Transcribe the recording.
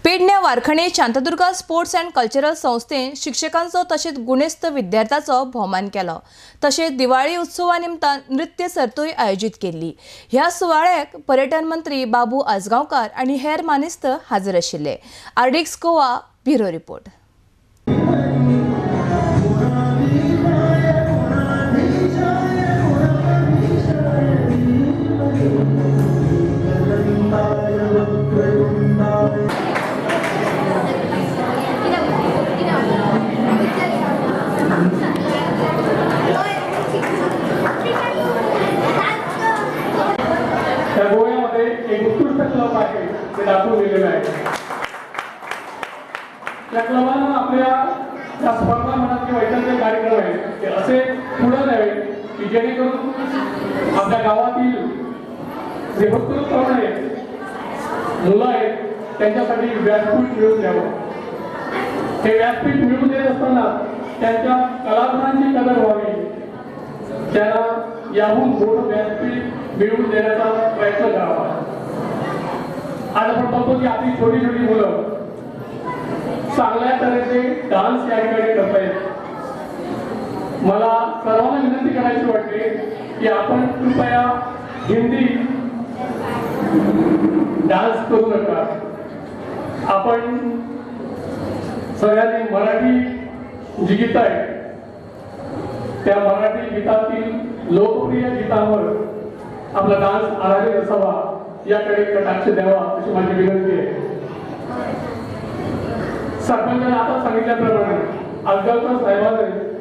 पेडण्या वारखणे Shantadurga sports and cultural संस्थेन शिक्षकांचो तसेच गुणेस्त विद्यार्थ्यांचो भोवमान केलो। तसेच दिवाळी उत्सवा निमतान नृत्य सर्तूय आयोजित केली। ह्या सुवाळ्याक पर्यटन मंत्री बाबू आजगावकार आणि हेर मानेस्त हाजीर आशिल्ले। आर्डिक्स गोवा ब्युरो रिपोर्ट। गोव्यामध्ये एक उत्कृष्ट क्लब आहे ते दाखवून दिलेलं आहे। त्या क्लबानं आपल्या त्या स्पर्धा म्हणत किंवा इतर जे कार्यक्रम आहेत ते असे पुढे द्यावे की जेणेकरून आपल्या गावातील जे भरपूर तरुण आहेत मुलं आहेत त्यांच्यासाठी व्यासपीठ मिळवून द्यावं। हे व्यासपीठ मिळवून देत असताना त्यांच्या कलागुणांची कदर व्हावी, त्यांना याहून मोठं व्यासपीठ मिळवून देण्याचा प्रयत्न करावा। आज आपण बघतो की आपली छोटी छोटी मुलं चांगल्या तऱ्हेचे डान्स या ठिकाणी करतायत। मला सर्वांना विनंती करायची वाटते की आपण कृपया हिंदी डान्स करू नका। आपण सगळ्यांनी मराठी जी गीत आहेत त्या मराठी गीतातील लोकप्रिय गीतांवर आपला डान्स आधारित असावा याकडे कटाक्ष द्यावा अशी माझी विनंती आहे। सरपंचाने आता सांगितल्याप्रमाणे आजगावकर साहेबांनी